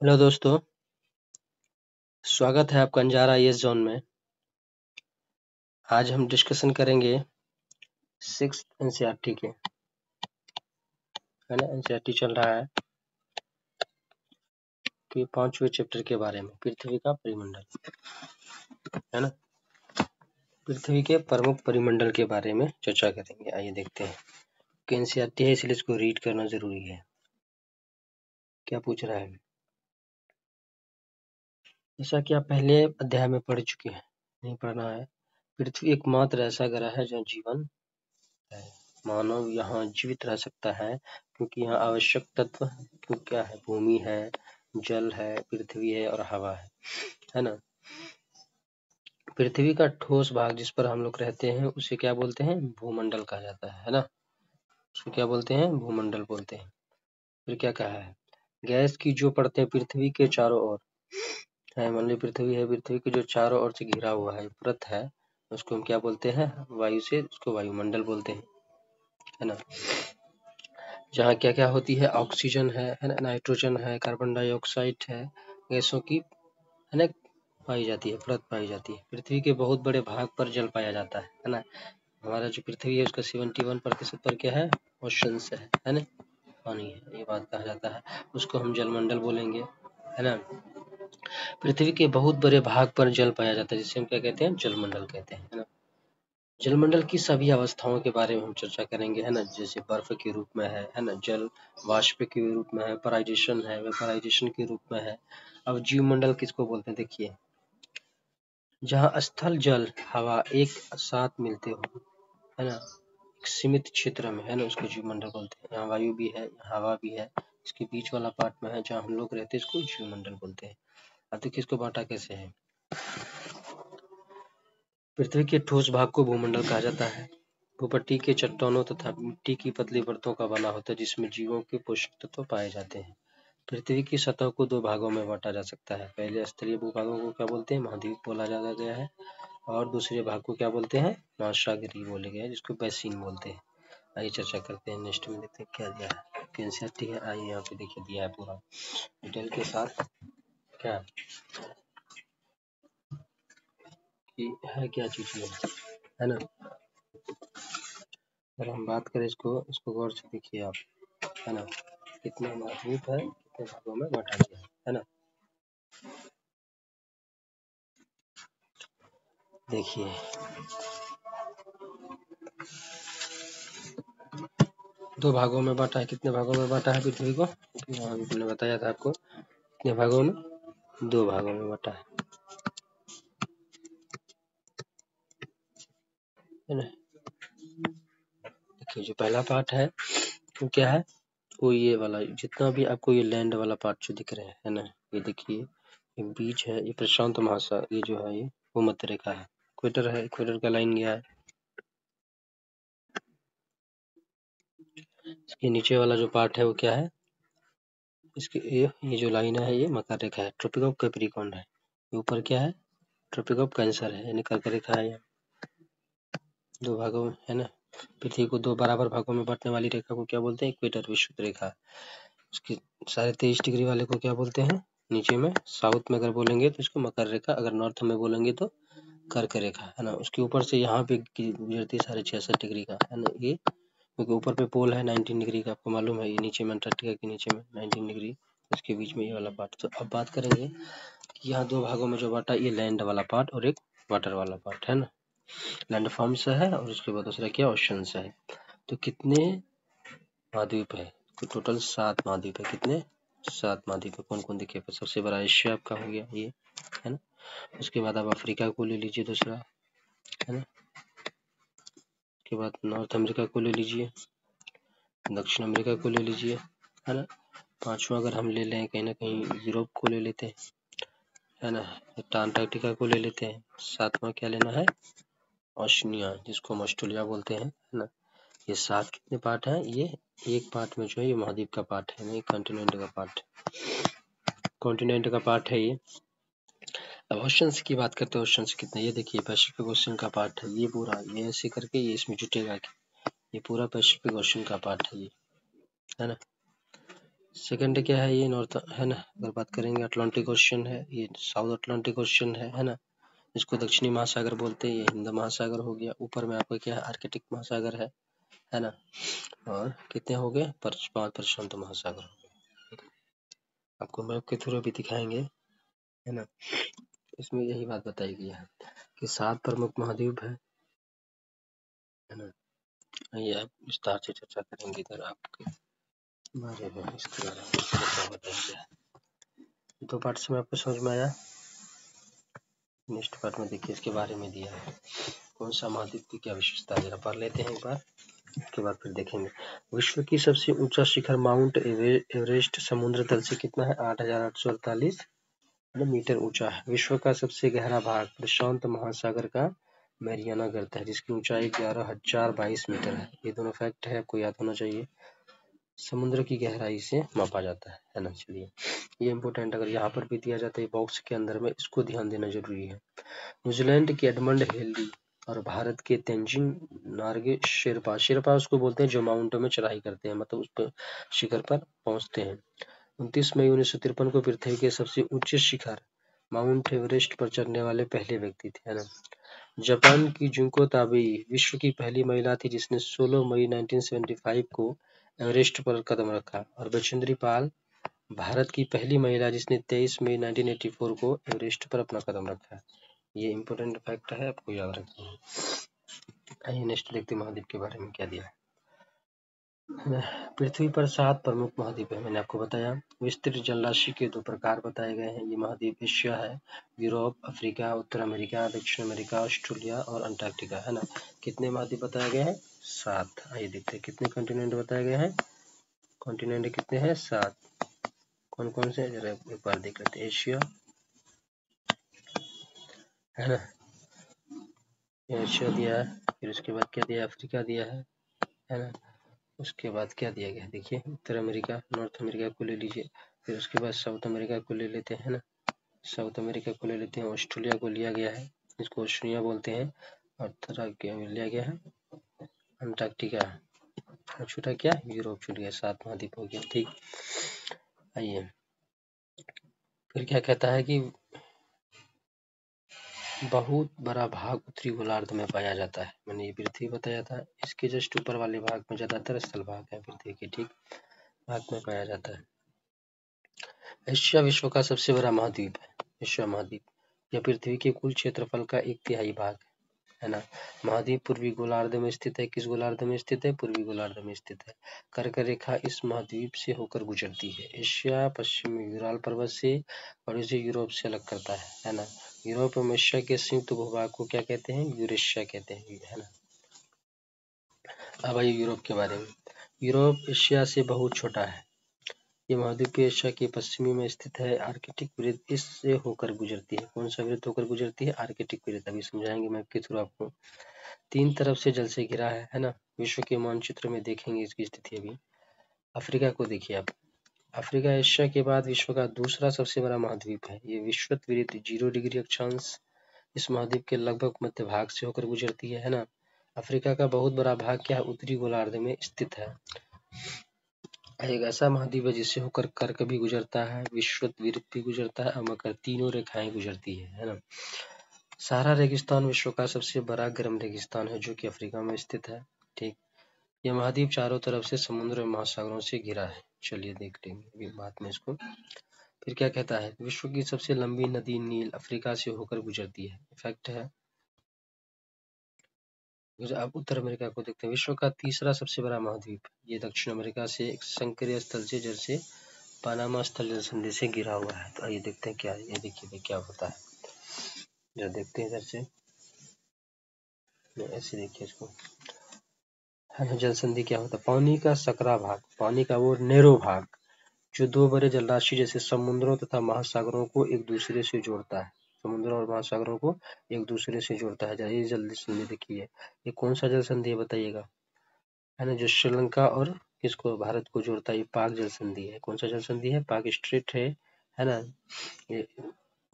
Hello दोस्तों, स्वागत है आपका अंजार आईएएस जोन में। आज हम डिस्कशन करेंगे 6th एनसीईआरटी के, है ना। एनसीईआरटी चल रहा है कि 5वें चैप्टर के बारे में, पृथ्वी का परिमंडल, है ना। पृथ्वी के प्रमुख परिमंडल के बारे में चर्चा करेंगे। आइए देखते हैं कि एनसीईआरटी है इसलिए इसको रीड करना जरूरी है। क्या पूछ रहा है? जैसा कि आप पहले अध्याय में पढ़ चुके हैं, नहीं पढ़ना है। पृथ्वी एकमात्र ऐसा ग्रह है जहाँ जीवन है। मानव यहाँ जीवित रह सकता है क्योंकि यहाँ आवश्यक तत्व क्या है? भूमि है, जल है, पृथ्वी है और हवा है ना। पृथ्वी का ठोस भाग जिस पर हम लोग रहते हैं उसे क्या बोलते हैं? भूमंडल कहा जाता है ना। उसको क्या बोलते हैं? भूमंडल बोलते हैं। फिर क्या कहा है? गैस की जो परतें पृथ्वी के चारों ओर है, मान ली पृथ्वी है, पृथ्वी के जो चारों ओर से घिरा हुआ है परत है, उसको हम क्या बोलते हैं? वायु से उसको वायुमंडल बोलते हैं, है ना। जहाँ क्या क्या होती है? ऑक्सीजन है ना, नाइट्रोजन है, कार्बन डाइऑक्साइड है, गैसों की है ना पाई जाती है, परत पाई जाती है। पृथ्वी के बहुत बड़े भाग पर जल पाया जाता है ना। हमारा जो पृथ्वी है उसका 71% पर क्या है? ओशंस है ना, पानी है, ये बात कहा जाता है। उसको हम जलमंडल बोलेंगे, है ना। पृथ्वी के बहुत बड़े भाग पर जल पाया जाता है जिसे हम क्या कहते हैं? जलमंडल कहते हैं, है ना। जलमंडल की सभी अवस्थाओं के बारे में हम चर्चा करेंगे, है ना। जैसे बर्फ के रूप में है ना, जल वाष्प के रूप में है, पराइजेशन है, वेपराइजेशन के रूप में है। अब जीवमंडल किसको बोलते हैं? देखिए, जहाँ स्थल जल हवा एक साथ मिलते हो, है ना, एक सीमित क्षेत्र में, है ना, उसको जीवमंडल बोलते हैं। यहाँ वायु भी है, हवा भी है, इसके बीच वाला पार्ट में है जहाँ हम लोग रहते हैं, इसको जीवमंडल बोलते हैं। अब देखिए इसको बांटा कैसे है। पृथ्वी के ठोस भाग को भूमंडल कहा जाता है। भूपट्टी के चट्टानों तथा मिट्टी की पतली परतों का बना होता है जिसमें जीवों के पोषक तत्व पाए जाते हैं। पृथ्वी की सतह को दो भागों में बांटा जा सकता है। पहले स्तरीय भूभागों को क्या बोलते हैं? महाद्वीप बोला जाता गया है, और दूसरे भाग को क्या बोलते हैं? महासागरीय बोले गए हैं, जिसको बेसिन बोलते हैं। आइए चर्चा करते हैं। नेक्स्ट में देखते हैं क्या दिया है। एनसीईआरटी है, आइए यहाँ पे देखिए दिया है पूरा डिटेल के साथ। क्या कि है, क्या चीज है ना। अगर हम बात करें इसको गौर से देखिए आप, है ना। कितना महाद्वीप है, कितने भागों में बांटा गया है ना। देखिए दो भागों में बांटा है। कितने भागों में बांटा है पृथ्वी को? हमने बताया था आपको, कितने भागों में? दो भागों में बांटा है ना। देखिए जो पहला पार्ट है वो क्या है? वो ये वाला, जितना भी आपको ये लैंड वाला पार्ट जो दिख रहे हैं, है ना, ये देखिए, ये बीच है, ये प्रशांत महासागर, ये जो है ये भूमध्य रेखा है, इक्वेटर है, इक्वेटर का लाइन गया है। इसके नीचे वाला जो पार्ट है वो क्या है? इसके ये जो लाइन है ये मकर रेखा है, ट्रॉपिक ऑफ कैप्रिकॉर्न है। ये ऊपर क्या है? ट्रॉपिक ऑफ कैंसर है, यानी कर्क रेखा है। दो भागों में, है ना। पृथ्वी को दो बराबर भागों में बांटने वाली रेखा को क्या बोलते हैं? इक्वेटर, विषुवत रेखा। उसके 23.5 डिग्री वाले को क्या बोलते हैं? नीचे में साउथ में अगर बोलेंगे तो इसको मकर रेखा, अगर नॉर्थ में बोलेंगे तो कर्क रेखा, है ना। उसके ऊपर से यहाँ पे गुजरती है 66.5 डिग्री का, है ना। ये क्योंकि ऊपर पे पोल है 19 डिग्री का, आपको मालूम है। ये नीचे में अंटार्कटिका के नीचे में 19 डिग्री, उसके बीच में ये वाला पार्ट। तो अब बात करेंगे कि यहाँ दो भागों में जो बांटा, ये लैंड वाला पार्ट और एक वाटर वाला पार्ट, है ना। लैंड फॉर्म्स है और उसके बाद दूसरा क्या? ओशंस है। तो कितने महाद्वीप है? तो टोटल 7 महाद्वीप है। कितने? 7 महाद्वीप है। कौन कौन देखिए? सबसे बड़ा एशिया आपका हो गया ये, है ना। उसके बाद आप अफ्रीका को ले लीजिए दूसरा, है ना। उसके बाद नॉर्थ अमेरिका को ले लीजिए, दक्षिण अमेरिका को ले लीजिए, है ना। पांचवा अगर हम ले लें कहीं ना कहीं यूरोप को ले लेते हैं, है ना। अंटार्कटिका को ले लेते हैं। सातवां क्या लेना है? ओशनिया, जिसको हम ऑस्ट्रेलिया बोलते हैं, है ना। ये 7 कितने पार्ट हैं? ये एक पार्ट में जो है ये महाद्वीप का पार्ट है, नहीं कॉन्टिनेंट का पार्ट, कॉन्टिनेंट का पार्ट है ये। अब ओशंस की बात करते हैं। ओशंस कितने? ये देखिए पैसिफिक ओशन का पार्ट है ये पूरा, ये ऐसे करके ये इसमें जुटेगा, ये पूरा पैसिफिक ओशन का पार्ट है ये, है ना। सेकंड क्या है, ये नॉर्थ है ना। अगर बात करेंगे अटलांटिक ओशन है, ये साउथ अटलांटिक ओशन है ना। इसको दक्षिणी महासागर बोलते हैं। ये हिंद महासागर हो गया। ऊपर में आपका क्या है, आर्कटिक महासागर है ना। और कितने हो गए, 5 प्रशांत महासागर हो गए। आपको मैप के थ्रू भी दिखाएंगे, है ना। इसमें यही बात बताई गई है कि 7 प्रमुख महाद्वीप है ना। ये आप विस्तार से चर्चा करेंगे इधर आपके बारे में, इसके बारे में चर्चा बताएंगे। 2 पार्ट्स में आपको समझ में आया। नेक्स्ट पार्ट में देखिए इसके बारे में दिया है, कौन सा महाद्वीप की क्या विशेषता है, जरा पढ़ लेते हैं एक बार, उसके बाद फिर देखेंगे। विश्व की सबसे ऊंचा शिखर माउंट एवरेस्ट समुद्र तल से कितना है, 8,848 मीटर ऊंचा है। विश्व का सबसे गहरा भाग प्रशांत महासागर का मैरियाना गर्त है, जिसकी ऊंचाई 11,022 मीटर है। ये दोनों फैक्ट है, आपको याद होना चाहिए। समुद्र की गहराई से मापा जाता है ना। चलिए, ये इम्पोर्टेंट अगर यहाँ पर भी दिया जाता है बॉक्स के अंदर में, इसको ध्यान देना जरूरी है। न्यूजीलैंड के एडमंड हिलरी और भारत के तेंजिंग नार्गे शेरपा उसको बोलते हैं जो माउंटों में चढ़ाई करते हैं, मतलब उस पर शिखर पर पहुंचते हैं। 29 मई 1953 को पृथ्वी के सबसे ऊंचे शिखर माउंट एवरेस्ट पर चढ़ने वाले पहले व्यक्ति थे, है ना। जापान की जुंको ताबेई विश्व की पहली महिला थी जिसने 16 मई 1975 को एवरेस्ट पर कदम रखा। और बछेंद्री पाल भारत की पहली महिला जिसने 23 मई 1984 को एवरेस्ट पर अपना कदम रखा। ये इम्पोर्टेंट फैक्ट है, आपको याद रखना है। आइए नेक्स्ट देखते महाद्वीप के बारे में क्या दिया है। पृथ्वी पर 7 प्रमुख महाद्वीप है, मैंने आपको बताया। विस्तृत जलराशि के 2 प्रकार बताए गए हैं। ये महाद्वीप एशिया है, यूरोप, अफ्रीका, उत्तर अमेरिका, दक्षिण अमेरिका, ऑस्ट्रेलिया और अंटार्कटिका, है ना। कितने महाद्वीप बताए गए हैं, 7। आइए देखते हैं कितने कॉन्टिनेंट बताए गए हैं। कॉन्टिनेंट कितने हैं, 7। कौन कौन से, जरा एक बार देख लेते हैं। एशिया है ना, एशिया दिया है। फिर उसके बाद क्या दिया, अफ्रीका दिया है ना। उसके बाद क्या दिया गया, देखिए उत्तर अमेरिका, नॉर्थ अमेरिका को ले लीजिए। फिर उसके बाद साउथ अमेरिका को ले लेते हैं ना, साउथ अमेरिका को ले लेते हैं। ऑस्ट्रेलिया को लिया गया है, इसको ओशिनिया बोलते हैं। और थोड़ा क्या लिया गया है, अंटार्कटिका। और छोटा क्या, यूरोप छूट गया। 7 महाद्वीप हो गया, ठीक। आइए फिर क्या कहता है कि बहुत बड़ा भाग उत्तरी गोलार्ध में पाया जाता है। मैंने ये पृथ्वी बताया था, इसके जस्ट ऊपर वाले भाग में ज्यादातर स्थल भाग है पृथ्वी के, ठीक भाग में पाया जाता है। एशिया विश्व का सबसे बड़ा महाद्वीप है। एशिया महाद्वीप यह पृथ्वी के कुल क्षेत्रफल का 1/3 भाग है ना। महाद्वीप पूर्वी गोलार्ध में स्थित है। किस गोलार्ध में स्थित है, पूर्वी गोलार्ध में स्थित है। कर्क रेखा इस महाद्वीप से होकर गुजरती है। एशिया पश्चिमी यूराल पर्वत से और इसे यूरोप से अलग करता है ना। यूरोप एवं एशिया के संयुक्त भूभाग को क्या कहते हैं, यूरेशिया कहते हैं, है ना। अब आइए यूरोप के बारे में। यूरोप एशिया से बहुत छोटा है। ये महाद्वीपीय एशिया के पश्चिमी में स्थित है। आर्कटिक वृत्त इससे होकर गुजरती है। कौन सा वृत्त होकर गुजरती है, आर्कटिक वृत्त। अभी समझाएंगे मैप के थ्रू आपको। 3 तरफ से जल से घिरा है ना। विश्व के मानचित्र में देखेंगे इसकी स्थिति। अभी अफ्रीका को देखिए आप। अफ्रीका एशिया के बाद विश्व का दूसरा सबसे बड़ा महाद्वीप है। ये विषुवत वृत्त 0 डिग्री अक्षांश इस महाद्वीप के लगभग मध्य भाग से होकर गुजरती है ना। अफ्रीका का बहुत बड़ा भाग क्या है, उत्तरी गोलार्ध में स्थित है। एक ऐसा महाद्वीप है जिससे होकर कर्क भी गुजरता है, विषुवत वृत्त भी गुजरता है और मकर, तीनों रेखाएं गुजरती है ना। सहारा रेगिस्तान विश्व का सबसे बड़ा गर्म रेगिस्तान है जो कि अफ्रीका में स्थित है, ठीक। यह महाद्वीप चारों तरफ से समुद्र और महासागरों से घिरा है। चलिए देख लेंगे अभी बाद में इसको। फिर क्या कहता है, विश्व की सबसे लंबी नदी नील अफ्रीका से होकर गुजरती है, फैक्ट है। अब उत्तर अमेरिका को देखते हैं। विश्व का तीसरा सबसे बड़ा महाद्वीप, ये दक्षिण अमेरिका से एक संक्रिय स्थल से जैसे पनामा स्थल जल संधि से घिरा हुआ है। तो आइए देखते हैं क्या है, ये देखिए क्या होता है, जरा देखते हैं इधर से। ऐसे देखिए इसको, जल संधि क्या होता है, पानी का सकरा भाग, पानी का वो नैरो भाग जो 2 बड़े जलराशि जैसे समुद्रों तथा महासागरों को एक दूसरे से जोड़ता है। समुद्रों और महासागरों को एक दूसरे से जोड़ता है। ये जल संधि देखिए, ये कौन सा जल संधि है बताइएगा, है ना, जो श्रीलंका और किसको, भारत को जोड़ता है। ये पाक जल संधि है। कौन सा जल संधि है, पाक स्ट्रेट है ना। ये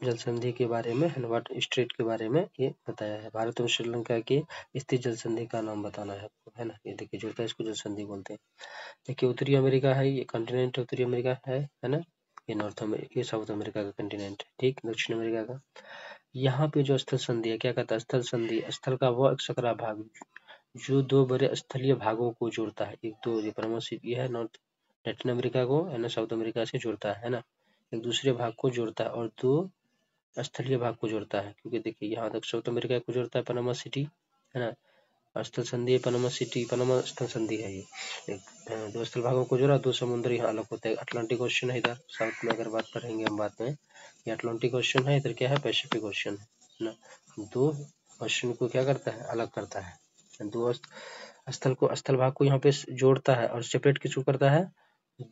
जल संधि के बारे में, वाटर स्ट्रेट के बारे में ये बताया है। भारत और श्रीलंका के स्थित जल संधि का नाम बताना है आपको, है ना। ये देखिए जो होता है इसको जल संधि बोलते हैं। देखिए उत्तरी अमेरिका है, ये कॉन्टिनेंट उत्तरी अमेरिका है ना। ये नॉर्थ अमेरिका, ये साउथ अमेरिका का कंटिनेंट है, ठीक। दक्षिण अमेरिका का यहाँ पे जो स्थल संधि है, क्या कहता है स्थल संधि, स्थल का वह सकरा भाग जो दो बड़े स्थलीय भागों को जोड़ता है। एक तो ये परमाणु ये है नॉर्थ लैटिन अमेरिका को, है ना, साउथ अमेरिका से जोड़ता है ना, एक दूसरे भाग को जोड़ता है, और दो स्थलीय भाग को जोड़ता है। क्योंकि देखिए यहाँ तक साउथ अमेरिका को जोड़ता है पनामा सिटी, है ना, स्थल संधि है पनामा सिटी, पनामा स्थल संधि है ये। एक दो स्थल भागों को जोड़ा, दो समुद्र यहाँ अलग होते हैं। अटलांटिक ओशन है इधर साउथ में, अगर बात करेंगे हम बाद में, ये अटलांटिक ओशन है, इधर क्या है पैसिफिक ओशन है ना। दो ओशन को क्या करता है, अलग करता है। दो स्थल को, स्थल भाग को यहाँ पे जोड़ता है, और सेपरेट किसको करता है,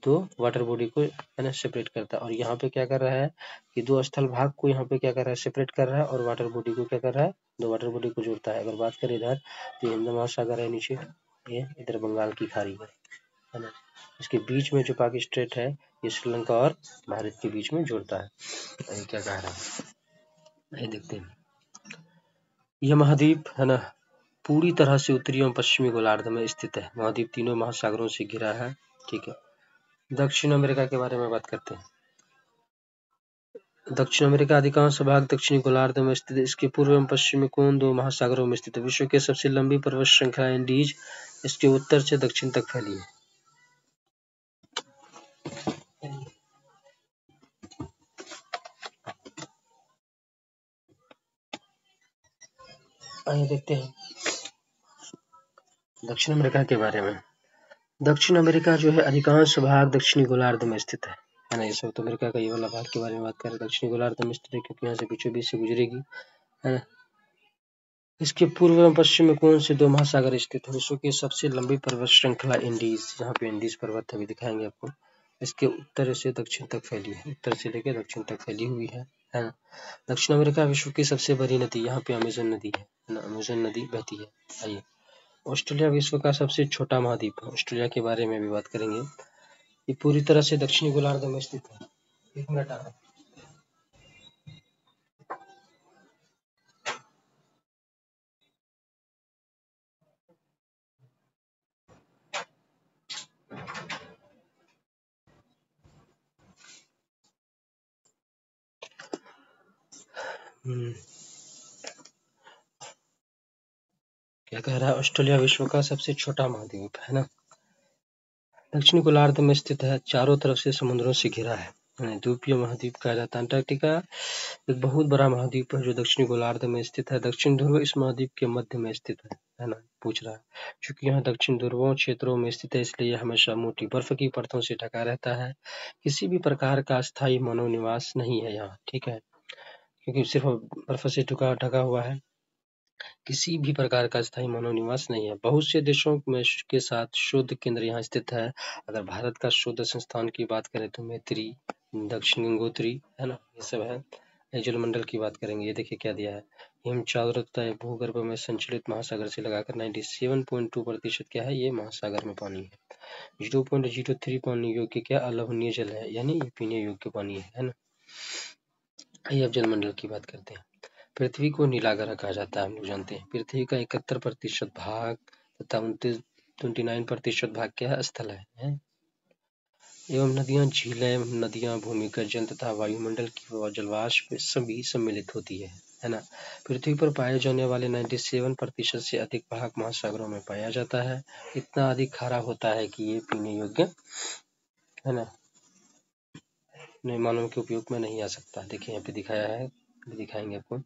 दो वाटर बॉडी को, है ना, सेपरेट करता है। और यहाँ पे क्या कर रहा है कि दो स्थल भाग को यहाँ पे क्या कर रहा है, सेपरेट कर रहा है, और वाटर बॉडी को क्या कर रहा है, दो वाटर बॉडी को जोड़ता है। अगर बात करें इधर तो हिंद महासागर है नीचे, ये इधर बंगाल की खाड़ी है ना, इसके बीच में जो पाक स्ट्रेट है ये श्रीलंका और भारत के बीच में जोड़ता है। ये क्या कह रहा है, ये देखते हैं। यह महाद्वीप है ना पूरी तरह से उत्तरी एवं पश्चिमी गोलार्ध में स्थित है। महाद्वीप तीनों महासागरों से घिरा है, ठीक है। दक्षिण अमेरिका के बारे में बात करते हैं। दक्षिण अमेरिका अधिकांश भाग दक्षिणी गोलार्ध में स्थित है। इसके पूर्व एवं पश्चिम में कोन दो महासागरों में स्थित है। विश्व की सबसे लंबी पर्वत श्रृंखला एंडीज इसके उत्तर से दक्षिण तक फैली है। आइए देखते हैं दक्षिण अमेरिका के बारे में। दक्षिण अमेरिका जो है अधिकांश भाग दक्षिणी गोलार्ध में स्थित है ना। ये साउथ अमेरिका का ये वाला भाग के बारे में बात करें, दक्षिणी गोलार्ध में स्थित है क्योंकि यहाँ से बीचों बीच से गुजरेगी, है ना। इसके पूर्व एवं पश्चिम में कौन से दो महासागर स्थित है। विश्व की सबसे लंबी पर्वत श्रृंखला इंडीज, यहाँ पे इंडीज पर्वत अभी दिखाएंगे आपको, इसके उत्तर से दक्षिण तक फैली है, उत्तर से लेकर दक्षिण तक फैली हुई है ना। दक्षिण अमेरिका विश्व की सबसे बड़ी नदी, यहाँ पे अमेजन नदी है ना, अमेजन नदी बहती है। आइए ऑस्ट्रेलिया विश्व का सबसे छोटा महाद्वीप है। ऑस्ट्रेलिया के बारे में भी बात करेंगे। ये पूरी तरह से दक्षिणी गोलार्ध में स्थित है। एक मिनट आ रहा है। क्या कह रहा है, ऑस्ट्रेलिया विश्व का सबसे छोटा महाद्वीप है ना, दक्षिणी गोलार्ध में स्थित है, चारों तरफ से समुद्रों से घिरा है। द्वीपीय महाद्वीप कहा जाता है। अंटार्कटिका एक बहुत बड़ा महाद्वीप है जो दक्षिणी गोलार्ध में स्थित है। दक्षिण ध्रुव इस महाद्वीप के मध्य में स्थित है ना, पूछ रहा है। चूंकि यहाँ दक्षिण ध्रुवों क्षेत्रों में स्थित है इसलिए यह हमेशा मोटी बर्फ की परतों से ढका रहता है। किसी भी प्रकार का स्थायी मानव निवास नहीं है यहाँ, ठीक है, क्योंकि सिर्फ बर्फ से ढका हुआ है। किसी भी प्रकार का स्थायी मानव निवास नहीं है। बहुत से देशों में के साथ शोध केंद्र यहाँ स्थित है। अगर भारत का शोध संस्थान की बात करें तो मैत्री, दक्षिण गंगोत्री, है ना, ये सब है। जलमंडल की बात करेंगे, ये देखिए क्या दिया है, हिमचादरता भूगर्भ में संचलित महासागर से लगाकर 97.2% क्या है, ये महासागर में पानी है। 0.03 पानी योग्य क्या अलवणीय जल है, यानी ये पीने योग्य पानी है ना। आइए अब जलमंडल की बात करते हैं। पृथ्वी को नीलाग्रह कहा जाता है, हम लोग जानते हैं। पृथ्वी का 71% भाग तथा 29% भाग क्या है, स्थल है। एवं नदियां, झीलें, नदियां, भूमिगत जल तथा वायुमंडल की जलवाष्प सभी सम्मिलित होती है ना। पृथ्वी पर पाए जाने वाले 97% से अधिक भाग महासागरों में पाया जाता है। इतना अधिक खारा होता है कि ये पीने योग्य, है ना, नहीं मानव के उपयोग में नहीं आ सकता। देखिए यहाँ पे दिखाया है, दिखाएंगे आपको।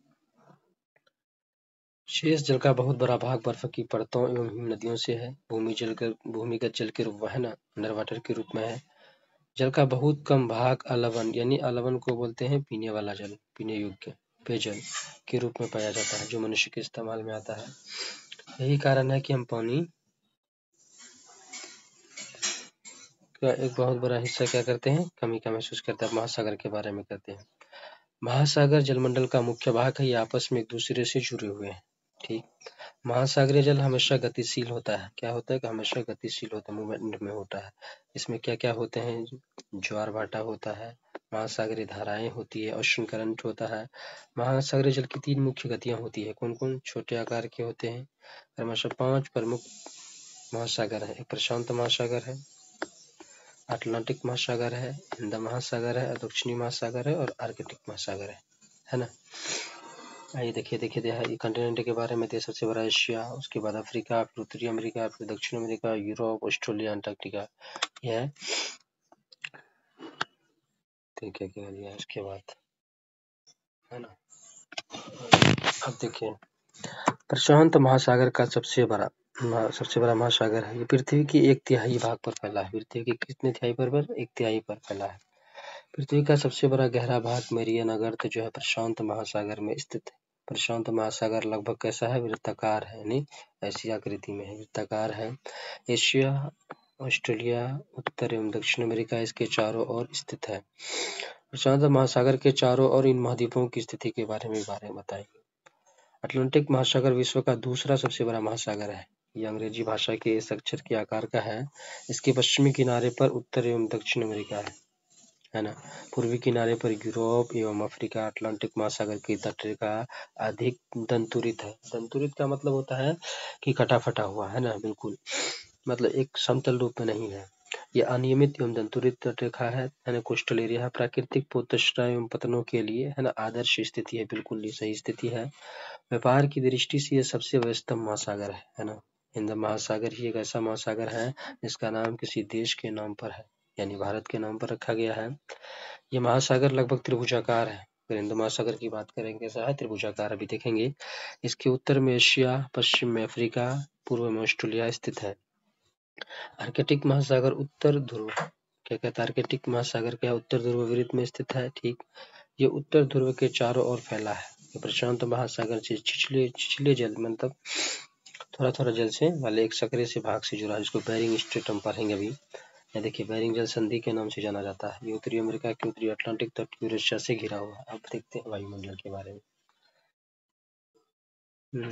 शेष जल का बहुत बड़ा भाग बर्फ की परतों एवं हिम नदियों से है। भूमिगत जल के रूप में, है ना, अंडर वाटर के रूप में है। जल का बहुत कम भाग अलवन, यानी अलवन को बोलते हैं पीने वाला जल, पीने योग्य पेयजल के रूप में पाया जाता है, जो मनुष्य के इस्तेमाल में आता है। यही कारण है कि हम पानी का एक बहुत बड़ा हिस्सा क्या करते हैं, कमी का महसूस करते हैं। महासागर के बारे में करते हैं। महासागर जलमंडल का मुख्य भाग है, ये आपस में एक दूसरे से जुड़े हुए हैं, ठीक। महासागरीय जल हमेशा गतिशील होता है। क्या होता है कि हमेशा गतिशील होता है, मूवमेंट में होता है। इसमें क्या क्या होते हैं, ज्वार भाटा होता है, महासागरीय धाराएं होती है, ओशन करंट होता है। महासागरीय जल की 3 मुख्य गतियां होती है। कौन कौन? छोटे आकार के होते हैं। क्रमशः 5 प्रमुख महासागर है। एक प्रशांत महासागर है, अटलांटिक महासागर है, हिंद महासागर है, दक्षिणी महासागर है और आर्कटिक महासागर है ना। आइए देखिए ये कंटिनेंट के बारे में। सबसे बड़ा एशिया, उसके बाद अफ्रीका, फिर उत्तरी अमेरिका, फिर दक्षिण अमेरिका, यूरोप, ऑस्ट्रेलिया, अंटार्कटिका। यह है क्या दिया उसके बाद, है ना। अब देखिए प्रशांत महासागर का सबसे बड़ा महासागर है। ये पृथ्वी की 1/3 भाग पर फैला है। पृथ्वी की कितने तिहाई पर? 1/3 पर फैला है। पृथ्वी का सबसे बड़ा गहरा भाग मेरियन अर्त जो है प्रशांत महासागर में स्थित है। प्रशांत महासागर लगभग कैसा है? वृत्ताकार है, यानी ऐसी आकृति में है, वृत्ताकार है। एशिया, ऑस्ट्रेलिया, उत्तर एवं दक्षिण अमेरिका इसके चारों ओर स्थित है। प्रशांत महासागर के चारों ओर इन महाद्वीपों की स्थिति के बारे में बताएंगे। अटलांटिक महासागर विश्व का दूसरा सबसे बड़ा महासागर है। यह अंग्रेजी भाषा के इस अक्षर के आकार का है। इसके पश्चिमी किनारे पर उत्तर एवं दक्षिण अमेरिका है ना। पूर्वी किनारे पर यूरोप एवं अफ्रीका। अटलांटिक महासागर की तटरेखा अधिक दंतुरित है। दंतुरित का मतलब होता है कि कटा फटा हुआ, है ना, बिल्कुल, मतलब एक समतल रूप में नहीं है। यह अनियमित एवं दंतुरित तटरेखा है ना। कोस्टल एरिया है। प्राकृतिक पोतश्रय एवं पतनों के लिए, है ना, आदर्श स्थिति है, बिल्कुल सही स्थिति है। व्यापार की दृष्टि से यह सबसे व्यस्तम महासागर है ना। हिंद महासागर ही एक ऐसा महासागर है जिसका नाम किसी देश के नाम पर है, यानी भारत के नाम पर रखा गया है। यह महासागर लगभग त्रिभुजाकार है। अगर हिंद महासागर की बात करेंगे कैसा है? त्रिभुजाकार। अभी देखेंगे। इसके उत्तर में एशिया, पश्चिम में अफ्रीका, पूर्व में ऑस्ट्रेलिया स्थित है। आर्कटिक महासागर उत्तर ध्रुव, क्या कहता है? आर्कटिक महासागर क्या उत्तर ध्रुव वृत्त में स्थित है, ठीक। ये उत्तर ध्रुव के चारों ओर फैला है। ये प्रशांत महासागर से छिछले जल, मतलब थोड़ा जल से वाले एक सकरे से भाग से जुड़ा है, जिसको बेरिंग स्ट्रेट हम पढ़ेंगे अभी। ये देखिए बेरिंग जल संधि के नाम से जाना जाता है। ये उत्तरी अमेरिका के उत्तरी अटलांटिक तट यूरेशिया से घिरा हुआ है। अब देखते हैं वायुमंडल के बारे में।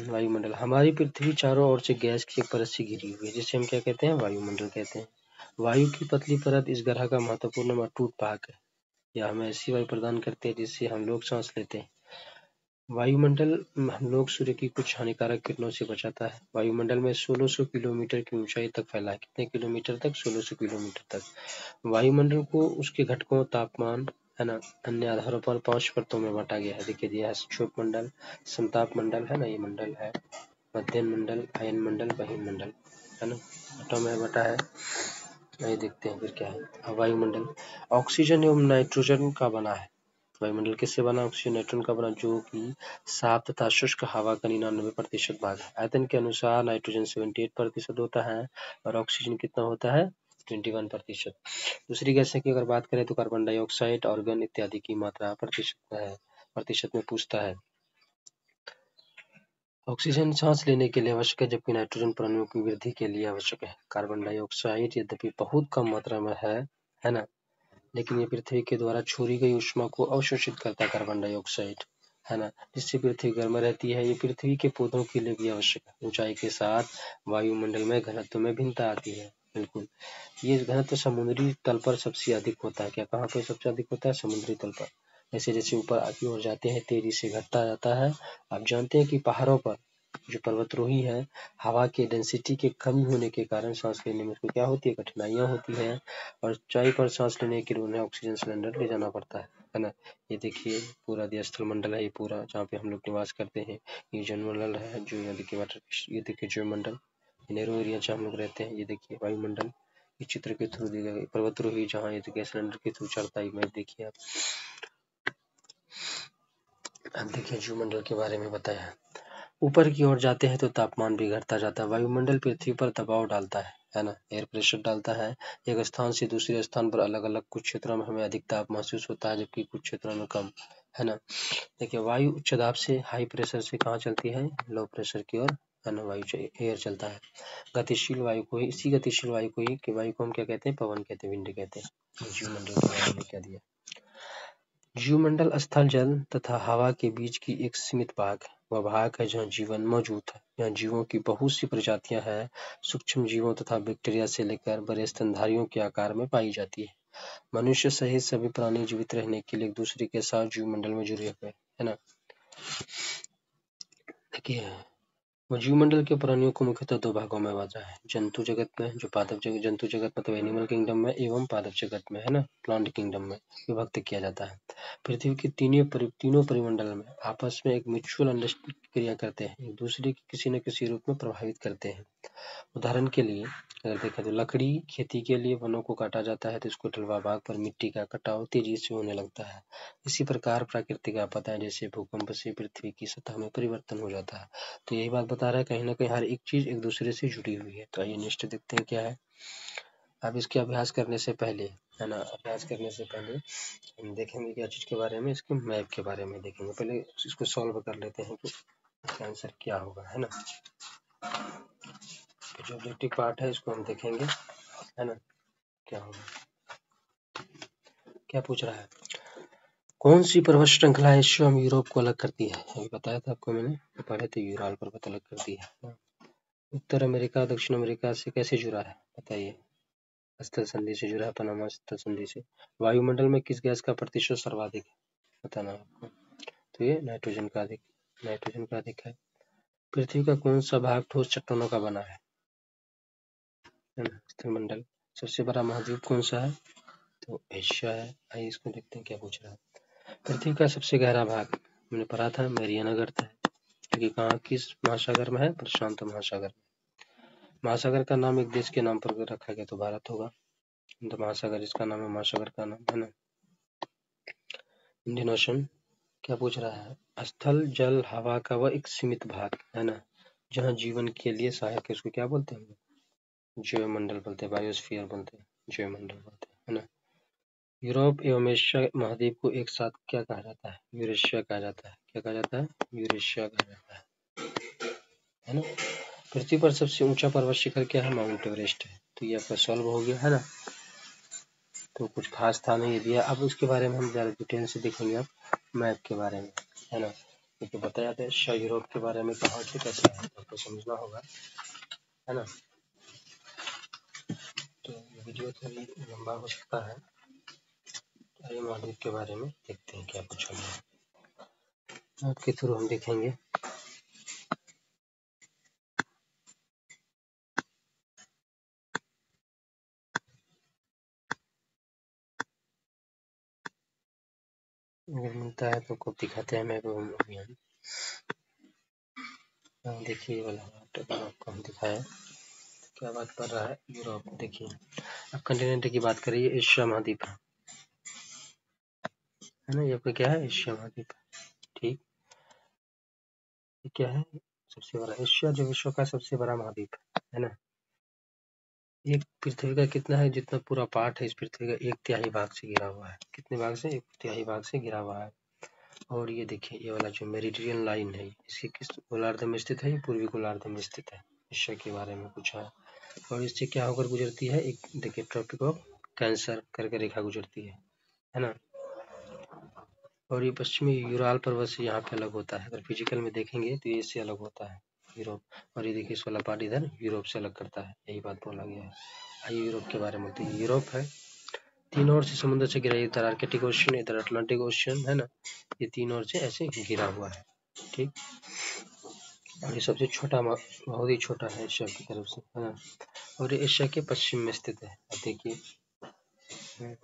वायुमंडल, हमारी पृथ्वी चारों ओर से गैस की एक परत से घिरी हुई है, जिसे हम क्या कहते हैं? वायुमंडल कहते हैं। वायु की पतली परत इस ग्रह का महत्वपूर्ण अटूट भाग है। यह हमें ऐसी वायु प्रदान करते हैं जिससे हम लोग सांस लेते हैं। वायुमंडल हम लोग सूर्य की कुछ हानिकारक किरणों से बचाता है। वायुमंडल में 1600 किलोमीटर की ऊंचाई तक फैला है। कितने किलोमीटर तक? 1600 किलोमीटर तक। वायुमंडल को उसके घटकों, तापमान, है ना, अन्य आधारों पर 5 परतों में बांटा गया है। देखिए दिया है क्षोभ मंडल, समताप मंडल, है ना, ये मंडल है, मध्यम मंडल, अयन मंडल, बहिर्मंडल मंडल, है ना, घटों में बटा है। ये देखते हैं फिर क्या है। वायुमंडल ऑक्सीजन एवं नाइट्रोजन का बना है। वायुमंडल किससे बना? ऑक्सीजन, नाइट्रोजन का बना, जो कि साफ तथा शुष्क हवा का 99% भाग है। आयतन के अनुसार नाइट्रोजन 78% होता है और ऑक्सीजन कितना होता है? 21%। दूसरी गैसें की अगर बात करें तो कार्बन डाइऑक्साइड, ऑर्गन इत्यादि की मात्रा प्रतिशत में पूछता है। ऑक्सीजन सांस लेने के लिए आवश्यक है, जबकि नाइट्रोजन प्राणियों की वृद्धि के लिए आवश्यक है। कार्बन डाइऑक्साइड यद्यपि बहुत कम मात्रा में है ना, लेकिन ये पृथ्वी के द्वारा छोड़ी गई ऊष्मा को अवशोषित करता है, कार्बन डाइऑक्साइड, है ना, जिससे पृथ्वी गर्म रहती है। ये पृथ्वी के पौधों के लिए भी आवश्यक है। ऊंचाई के साथ वायुमंडल में घनत्व में भिन्नता आती है, बिल्कुल। ये घनत्व समुद्री तल पर सबसे अधिक होता है। क्या, कहाँ पर सबसे अधिक होता है? समुद्री तल पर। जैसे जैसे ऊपर की ओर जाते हैं तेजी से घटता जाता है। आप जानते हैं कि पहाड़ों पर जो पर्वतरोही है, हवा के डेंसिटी के कमी होने के कारण सांस लेने में उसको क्या होती है? कठिनाइयां होती है, और ऊंचाई पर सांस लेने के लिए उन्हें ऑक्सीजन सिलेंडर ले जाना पड़ता है ना। ये देखिए पूरा स्थल मंडल है, ये पूरा जहाँ पे हम लोग निवास करते हैं। ये जनमंडल है, जो यहाँ देखिए वाटर, ये देखिए जीवमंडल, नेहरू एरिया जहाँ हम लोग रहते हैं। ये देखिए वायुमंडल, इस चित्र के थ्रू दिया गया। पर्वतरोही जहाँ ये गैस सिलेंडर के थ्रू चढ़ता है, मैं देखिए आप। अब देखिए जीवमंडल के बारे में बताया। ऊपर की ओर जाते हैं तो तापमान भी घटता जाता है। वायुमंडल पृथ्वी पर दबाव डालता है ना, एयर प्रेशर डालता है। एक स्थान से दूसरे स्थान पर अलग अलग, कुछ क्षेत्रों में हमें अधिक ताप महसूस होता है, जबकि कुछ क्षेत्रों में कम, है ना। देखिए वायु उच्च दाब से हाई प्रेशर से कहाँ चलती है? लो प्रेशर की ओर, है ना, वायु एयर चलता है। गतिशील वायु को ही, इसी गतिशील वायु को ही, कि वायु को हम क्या कहते हैं? पवन कहते हैं, विंड कहते हैं। जीवमंडल के बारे में क्या दिया? जीवमंडल स्थल, जल तथा हवा के बीच की एक सीमित भाग है। वह भाग है जहाँ जीवन मौजूद है। यहाँ जीवों की बहुत सी प्रजातियां हैं। सूक्ष्म जीवों तथा बैक्टीरिया से लेकर बड़े स्तनधारियों के आकार में पाई जाती है। मनुष्य सहित सभी प्राणी जीवित रहने के लिए एक दूसरे के साथ जीव मंडल में जुड़े हुए है ना। देखिए जीवमंडल के प्राणियों को मुख्यतः दो भागों में बांटा है, जंतु जगत में, जो पादप जगत, जंतु जगत मतलब एनिमल किंगडम में, एवं पादप जगत में है ना, प्लांट किंगडम में विभक्त किया जाता है। पृथ्वी के तीनों परिमंडल में आपस में एक म्यूचुअल अंडरस्टैंडिंग क्रिया करते हैं, एक दूसरे की किसी न किसी रूप में प्रभावित करते हैं। उदाहरण के लिए अगर देखें तो लकड़ी खेती के लिए वनों को काटा जाता है तो इसको ढलवा भाग पर मिट्टी का कटाव तेजी से होने लगता है। इसी प्रकार प्राकृतिक आपदाएं जैसे भूकंप से पृथ्वी की सतह में परिवर्तन हो जाता है। तो यही बात बता रहा है कहीं ना कहीं हर एक चीज एक दूसरे से जुड़ी हुई है। तो आइए नेक्स्ट देखते हैं क्या है। अब इसके अभ्यास करने से पहले है ना, अभ्यास करने से पहले हम देखेंगे क्या चीज के बारे में, इसके मैप के बारे में देखेंगे। पहले इसको सॉल्व कर लेते हैं कि इसका आंसर क्या होगा है ना। जो ऑब्जेक्टिव पार्ट है इसको हम देखेंगे है ना, क्या होगा। क्या पूछ रहा है, कौन सी पर्वत श्रृंखला एशिया एवं यूरोप को अलग करती है। अभी बताया था आपको मैंने, पढ़े थे, यूराल पर्वत अलग करती है। उत्तर अमेरिका दक्षिण अमेरिका से कैसे जुड़ा है बताइए। स्थल संधि से जुड़ा है, पनामा स्थल संधि से। वायुमंडल में किस गैस का प्रतिशत सर्वाधिक है बताना आपको। तो ये नाइट्रोजन का अधिक है। पृथ्वी का कौन सा भाग ठोस चट्टानों का बना है ना, स्थलमंडल। सबसे बड़ा महाद्वीप कौन सा है, तो एशिया है। आइए इसको देखते हैं क्या पूछ रहा है। पृथ्वी का सबसे गहरा भाग मैंने पढ़ा था मैरियाना गर्त है, जो कि कहाँ किस महासागर में है, प्रशांत महासागर। महासागर का नाम एक देश के नाम पर रखा गया तो भारत होगा। महासागर इसका नाम है, महासागर का नाम है ना। इंडियन ओशन क्या पूछ रहा है, स्थल जल हवा का वह एक सीमित भाग है ना, जहाँ जीवन के लिए सहायक है, उसको क्या बोलते हैं, जैवमंडल बोलते हैं, बायोस्फीयर बोलते हैं, जैवमंडल बोलते हैं है ना। यूरोप एवं एशिया महाद्वीप को एक साथ क्या कहा जाता है, यूरेशिया कहा जाता है। क्या कहा जाता है, यूरेशिया कहा जाता है ना। पृथ्वी पर सबसे ऊंचा पर्वत शिखर क्या है, माउंट एवरेस्ट है। तो ये आपका सॉल्व हो गया है ना। तो कुछ खास था नहीं दिया। अब उसके बारे में हम ज़्यादा डिटेल से देखेंगे अब मैप के बारे में है ना। क्योंकि बताया था एशिया यूरोप के बारे में कहाँ से कैसे है, आपको समझना होगा है ना। तो वीडियो थोड़ी लंबा हो सकता है। आइए महाद्वीप के बारे में देखते हैं क्या पूछा गया, मैप के थ्रू हम देखेंगे। अगर मिलता है तो आपको दिखाते हैं मैप अभियान। देखिए ये वाला आपको हम दिखाया, क्या बात कर रहा है, यूरोप। देखिए अब कंटिनेंट की बात करिए, एशिया महाद्वीप है ना, ये आपका क्या है, एशिया महाद्वीप। ठीक, ये क्या है, सबसे बड़ा एशिया जो विश्व का सबसे बड़ा महाद्वीप है ना। एक पृथ्वी का कितना है, जितना पूरा पार्ट है इस पृथ्वी का 1/3 भाग से घिरा हुआ है। कितने भाग से, 1/3 भाग से घिरा हुआ है। और ये देखिए ये वाला जो मेरिडियन लाइन है, इसके किस गोलार्ध में स्थित है, ये पूर्वी गोलार्ध में स्थित है। एशिया के बारे में पूछा है। और इससे क्या होकर गुजरती है, एक देखिए ट्रॉपिक ऑफ कैंसर करके रेखा गुजरती है ना। और ये पश्चिमी यूराल पर्वत से यहाँ पे अलग होता है। अगर फिजिकल में देखेंगे तो ये इससे अलग होता है, यूरोप। और ये देखिए इस वाला पार्ट इधर यूरोप से अलग करता है, यही बात बोला गया है। आइए यूरोप के बारे में बोलते हैं। यूरोप है, तीन ओर से समुद्र से घिरा, इधर आर्कटिक ओशन, इधर अटलांटिक ओशन है ना। ये तीन ओर से ऐसे घिरा हुआ है। ठीक, और ये सबसे छोटा, बहुत ही छोटा है एशिया की तरफ से है ना। और ये एशिया के पश्चिम में स्थित है। अब देखिए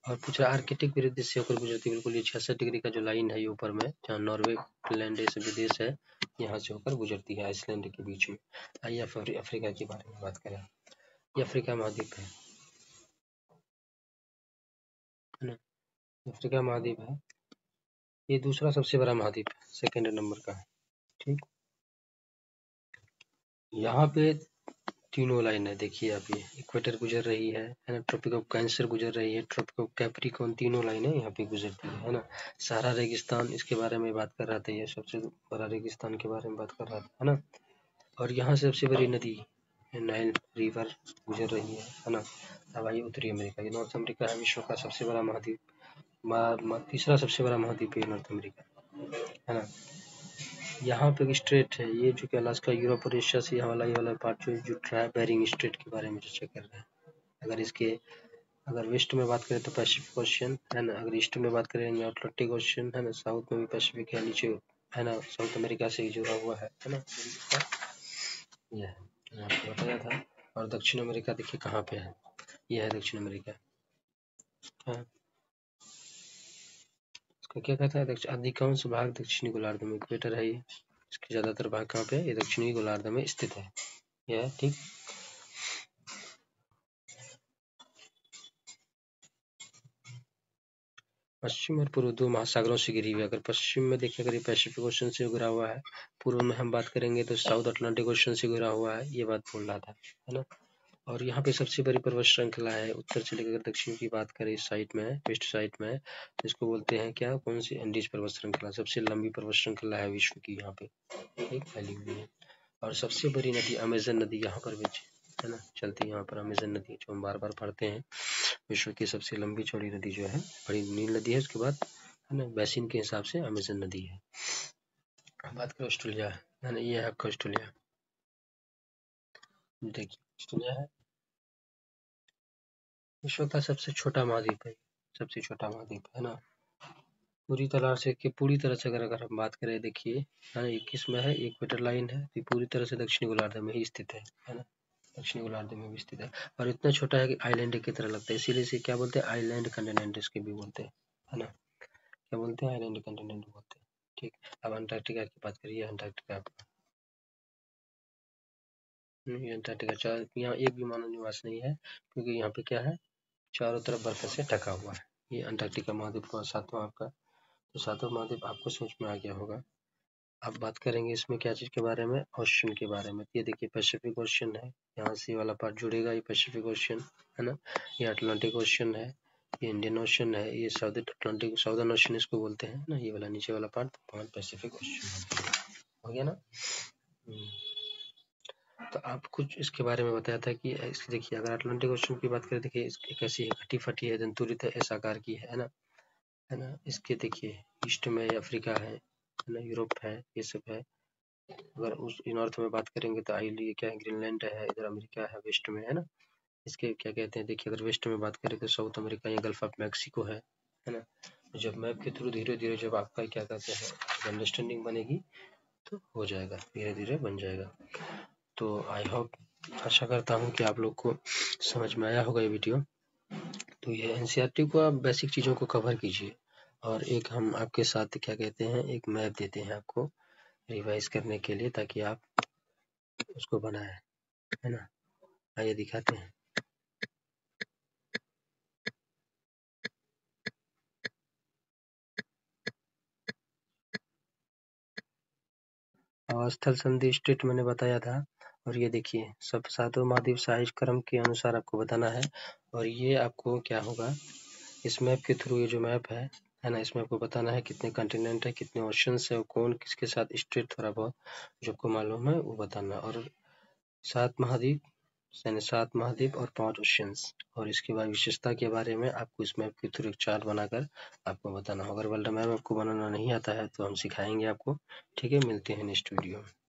और पूछा आर्कटिक विरुद्ध से होकर गुजरती, बिल्कुल ये 66 डिग्री का जो लाइन है ये ऊपर में, जहाँ नॉर्वे फिनलैंड ये सभी देश है, यहाँ से होकर गुजरती है आइसलैंड के बीच में। आइए अफ्रीका के बारे में बात करें। ये अफ्रीका महाद्वीप है ना, अफ्रीका महाद्वीप है। ये दूसरा सबसे बड़ा महाद्वीप है, सेकंड नंबर का है। ठीक, यहाँ पे तीनों लाइन है, देखिए आप ये इक्वेटर गुजर रही है ना, ट्रॉपिक ऑफ कैंसर गुजर रही है, ट्रॉपिक ऑफ कैप्रिकॉर्न, तीनों लाइनें यहाँ पे गुजरती है ना। सहारा रेगिस्तान इसके बारे में बात कर रहा था, ये सबसे बड़ा रेगिस्तान के बारे में बात कर रहा था है ना। और यहाँ से सबसे बड़ी नदी नाइल रिवर गुजर रही है ना। अब आइए उत्तरी अमेरिका, ये नॉर्थ अमेरिका है, विश्व का सबसे बड़ा महाद्वीप, तीसरा सबसे बड़ा महाद्वीप है नॉर्थ अमेरिका है ना। यहाँ पे एक स्ट्रेट है, ये जो कि अलास्का, यूरोप और एशिया से ये वाला पार्ट जो जुड़ रहा है, बेरिंग स्ट्रेट के बारे में चर्चा कर रहे हैं। अगर इसके अगर वेस्ट में बात करें तो पैसिफिक ओशियन है ना, अगर ईस्ट में बात करें अटलांटिक ओशियन है ना, साउथ में भी पैसिफिक है, नीचे है ना साउथ अमेरिका से ही जुड़ा हुआ है ना, ये है आपको बताया था। और दक्षिण अमेरिका देखिए कहाँ पे है, ये है दक्षिण अमेरिका। हाँ, इसको क्या कहता है, अधिकांश भाग दक्षिणी गोलार्ध में, इक्वेटर है ये, इसके ज्यादातर भाग कहाँ पे है, ये दक्षिणी गोलार्ध में स्थित है, यह है ठीक। पश्चिम और पूर्व दो महासागरों से घिरी हुई है। अगर पश्चिम में देखिए, अगर ये पैसिफिक ओशन से घिरा हुआ है, पूर्व में हम बात करेंगे तो साउथ अटलांटिक ओशन से घिरा हुआ है, ये बात बोल रहा था, है ना। और यहाँ पे सबसे बड़ी पर्वत श्रृंखला है, उत्तर से लेकर दक्षिण की बात करें इस साइड में है, वेस्ट साइड में है, तो इसको बोलते हैं क्या, कौन सी, एंडीज पर्वत श्रृंखला, सबसे लंबी पर्वत श्रृंखला है विश्व की, यहाँ पे एक फैली हुई है। और सबसे बड़ी नदी अमेजन नदी यहाँ पर भी है ना, चलती है यहाँ पर अमेजन नदी, जो हम बार बार पढ़ते हैं, विश्व की सबसे लंबी चौड़ी नदी जो है, बड़ी नील नदी है, उसके बाद है ना बेसिन के हिसाब से अमेजन नदी है। बात करें ऑस्ट्रेलिया है ना, ये है आपका ऑस्ट्रेलिया, देखिए ऑस्ट्रेलिया है विश्व का सबसे छोटा महाद्वीप है, सबसे छोटा महाद्वीप है ना, पूरी तरह से अगर हम बात करें, देखिए है ना, ये किस में है, इक्वेटर लाइन है, तो पूरी तरह से दक्षिणी गोलार्ध में ही स्थित है ना, दक्षिणी गोलार्ध में भी स्थित है, और इतना छोटा है कि आइलैंड की तरह लगता है, इसीलिए इसे क्या बोलते हैं, आइलैंड कंटिनेंट इसके भी बोलते हैं, है ना, क्या बोलते हैं, आइलैंड कंटिनेंट बोलते हैं, ठीक। अब अंटार्कटिका की बात करिए, अंटार्कटिका, ये अंटार्कटिका यहाँ एक भी मानव निवास नहीं है, क्योंकि यहाँ पे क्या है, चारों तरफ बर्फ से ढका हुआ है, ये अंटार्कटिका महाद्वीप का सातवां आपका, तो सातवां महाद्वीप आपको समझ में आ गया होगा। अब बात करेंगे इसमें क्या चीज़ के बारे में, ओशन के बारे में, ये देखिए पैसिफिक ओशन है, यहाँ से वाला पार्ट जुड़ेगा, ये पैसिफिक ओशन है ना, ये अटलांटिक ओशन है, ये इंडियन ओशन है, ये साउथ अटलांटिक साउदर्न ओशन इसको बोलते हैं ना, ये वाला नीचे वाला पार्ट पैसिफिक ओशन हो गया ना। तो आप कुछ इसके बारे में बताया था कि देखिए, अगर अटलांटिक ओशन की बात करें, देखिए कैसी है, खटी फटी है, दंतुरित है, इस आकार की है ना, इसके देखिए ईस्ट में अफ्रीका है ना, यूरोप है, ये सब है। अगर उस नॉर्थ में बात करेंगे तो ये क्या है, ग्रीनलैंड है, इधर अमेरिका है वेस्ट में, है ना। इसके क्या कहते हैं, देखिए अगर वेस्ट में बात करें तो साउथ अमेरिका, ये गल्फ ऑफ मैक्सिको है ना। जब मैप के थ्रू धीरे धीरे जब आपका क्या कहते हैं अंडरस्टैंडिंग बनेगी, तो हो जाएगा, धीरे धीरे बन जाएगा। तो आई होप, आशा करता हूँ कि आप लोग को समझ में आया होगा ये वीडियो। तो ये एनसीईआरटी को आप बेसिक चीज़ों को कवर कीजिए, और एक हम आपके साथ क्या कहते हैं, एक मैप देते हैं आपको रिवाइज करने के लिए, ताकि आप उसको बनाएं, है ना। आइए दिखाते हैं। स्थल संधि स्टेट मैंने बताया था, और ये देखिए सब सातों महाद्वीप साइज क्रम के अनुसार आपको बताना है, और ये आपको क्या होगा, इस मैप के थ्रू, ये जो मैप है ना, इसमें आपको बताना है कितने कॉन्टिनेंट है, कितने ओशंस है, और कौन किसके साथ स्ट्रेट, थोड़ा बहुत जो आपको मालूम है वो बताना, और 7 महाद्वीप, यानी 7 महाद्वीप और 5 ओशियंस, और इसके बाद विशेषता के बारे में आपको इस मैप के थ्रू एक चार्ट बनाकर आपको बताना होगा। अगर वर्ल्ड मैप आपको बनाना नहीं आता है तो हम सिखाएंगे आपको, ठीक है। मिलते हैं नेक्स्ट वीडियो में।